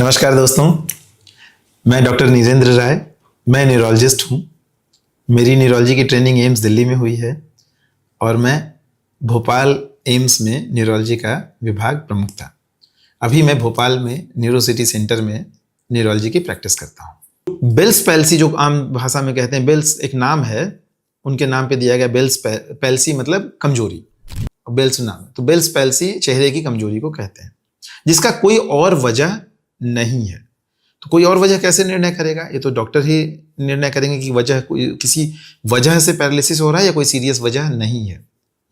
नमस्कार दोस्तों, मैं डॉक्टर नीरेंद्र राय, मैं न्यूरोलॉजिस्ट हूँ। मेरी न्यूरोलॉजी की ट्रेनिंग एम्स दिल्ली में हुई है और मैं भोपाल एम्स में न्यूरोलॉजी का विभाग प्रमुख था। अभी मैं भोपाल में न्यूरो सिटी सेंटर में न्यूरोलॉजी की प्रैक्टिस करता हूँ। बेल्स पैल्सी जो आम भाषा में कहते हैं, बेल्स एक नाम है, उनके नाम पे दिया गया बेल्स पैल्सी मतलब कमजोरी, बेल्स नाम है। तो बेल्स पैल्सी चेहरे की कमजोरी को कहते हैं, जिसका कोई और वजह नहीं है। तो कोई और वजह कैसे निर्णय करेगा? ये तो डॉक्टर ही निर्णय करेंगे कि वजह किसी वजह से पैरालिसिस हो रहा है या कोई सीरियस वजह नहीं है।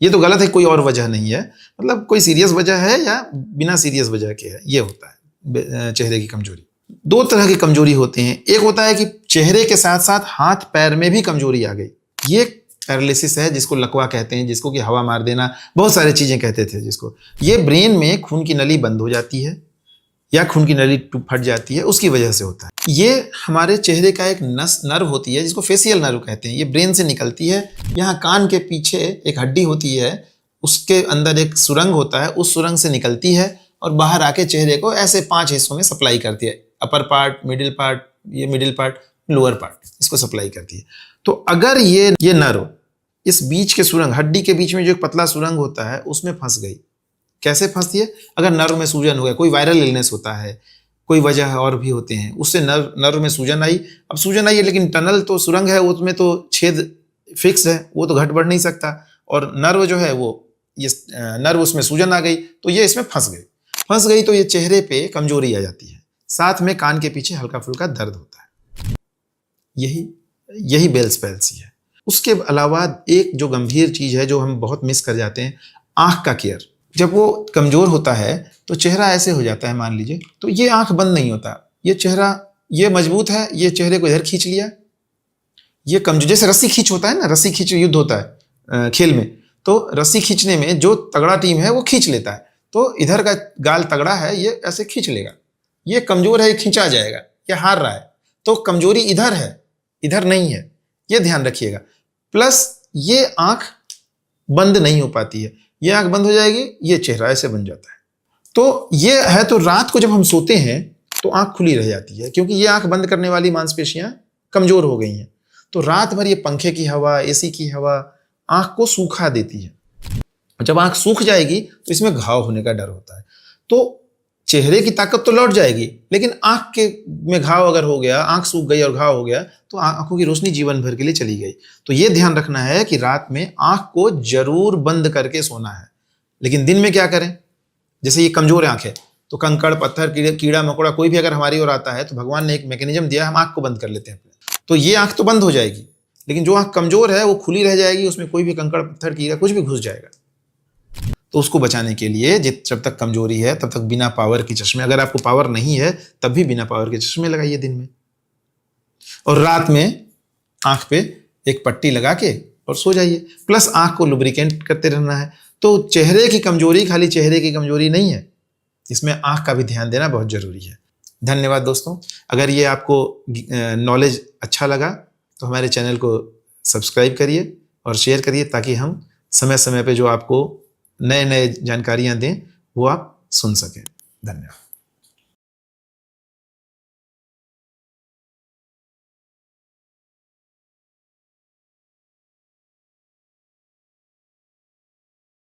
ये तो गलत है, कोई और वजह नहीं है, मतलब कोई सीरियस वजह है या बिना सीरियस वजह के है, ये होता है चेहरे की कमजोरी। दो तरह की कमजोरी होती हैं। एक होता है कि चेहरे के साथ साथ हाथ पैर में भी कमजोरी आ गई, ये पैरालिसिस है, जिसको लकवा कहते हैं, जिसको कि हवा मार देना, बहुत सारी चीजें कहते थे जिसको। ये ब्रेन में खून की नली बंद हो जाती है या खून की नली फट जाती है, उसकी वजह से होता है। ये हमारे चेहरे का एक नर्व होती है जिसको फेशियल नर्व कहते हैं। ये ब्रेन से निकलती है, यहाँ कान के पीछे एक हड्डी होती है, उसके अंदर एक सुरंग होता है, उस सुरंग से निकलती है और बाहर आके चेहरे को ऐसे 5 हिस्सों में सप्लाई करती है। अपर पार्ट, मिडिल पार्ट, ये मिडिल पार्ट, लोअर पार्ट, इसको सप्लाई करती है। तो अगर ये नर्व इस बीच के सुरंग, हड्डी के बीच में जो एक पतला सुरंग होता है, उसमें फंस गई। कैसे फंसती है? अगर नर्व में सूजन हो गया, कोई वायरल इलनेस होता है, कोई वजह और भी होते हैं, उससे नर्व में सूजन आई। अब सूजन आई है लेकिन टनल तो सुरंग है, उसमें तो छेद फिक्स है, वो तो घट बढ़ नहीं सकता, और नर्व जो है वो ये नर्व, उसमें सूजन आ गई तो ये इसमें फंस गई तो ये चेहरे पे कमजोरी आ जाती है, साथ में कान के पीछे हल्का फुल्का दर्द होता है। यही बेल्स पैल्सी है। उसके अलावा एक जो गंभीर चीज है जो हम बहुत मिस कर जाते हैं, आंख का केयर। जब वो कमजोर होता है तो चेहरा ऐसे हो जाता है, मान लीजिए, तो ये आंख बंद नहीं होता, ये चेहरा ये मजबूत है, ये चेहरे को इधर खींच लिया, ये कमजोर, जैसे रस्सी खींच होता है ना, रस्सी खींच युद्ध होता है खेल में, तो रस्सी खींचने में जो तगड़ा टीम है वो खींच लेता है, तो इधर का गाल तगड़ा है, ये ऐसे खींच लेगा। ये कमजोर है, ये खींचा जाएगा, ये हार रहा है, तो कमजोरी इधर है, इधर नहीं है, ये ध्यान रखिएगा। प्लस ये आंख बंद नहीं हो पाती है, ये आंख बंद हो जाएगी, ये चेहरा ऐसे बन जाता है। तो ये है, तो रात को जब हम सोते हैं तो आंख खुली रह जाती है, क्योंकि ये आंख बंद करने वाली मांसपेशियां कमजोर हो गई हैं। तो रात भर ये पंखे की हवा, एसी की हवा आंख को सूखा देती है। जब आंख सूख जाएगी तो इसमें घाव होने का डर होता है। तो चेहरे की ताकत तो लौट जाएगी, लेकिन आंख के में घाव अगर हो गया, आंख सूख गई और घाव हो गया, तो आंखों की रोशनी जीवन भर के लिए चली गई। तो ये ध्यान रखना है कि रात में आंख को जरूर बंद करके सोना है। लेकिन दिन में क्या करें? जैसे ये कमजोर आंख है, तो कंकड़, पत्थर, कीड़ा मकोड़ा कोई भी अगर हमारी ओर आता है, तो भगवान ने एक मैकेनिज्म दिया, हम आंख को बंद कर लेते हैं, तो ये आंख तो बंद हो जाएगी, लेकिन जो आंख कमजोर है वो खुली रह जाएगी, उसमें कोई भी कंकड़, पत्थर, कीड़ा कुछ भी घुस जाएगा। तो उसको बचाने के लिए जब तक कमजोरी है तब तक बिना पावर के चश्मे, अगर आपको पावर नहीं है तब भी बिना पावर के चश्मे लगाइए दिन में, और रात में आंख पे एक पट्टी लगा के और सो जाइए। प्लस आंख को लुब्रिकेंट करते रहना है। तो चेहरे की कमजोरी खाली चेहरे की कमजोरी नहीं है, इसमें आंख का भी ध्यान देना बहुत जरूरी है। धन्यवाद दोस्तों। अगर ये आपको नॉलेज अच्छा लगा तो हमारे चैनल को सब्सक्राइब करिए और शेयर करिए, ताकि हम समय समय पे जो आपको नए जानकारियां दें वो आप सुन सकें। धन्यवाद।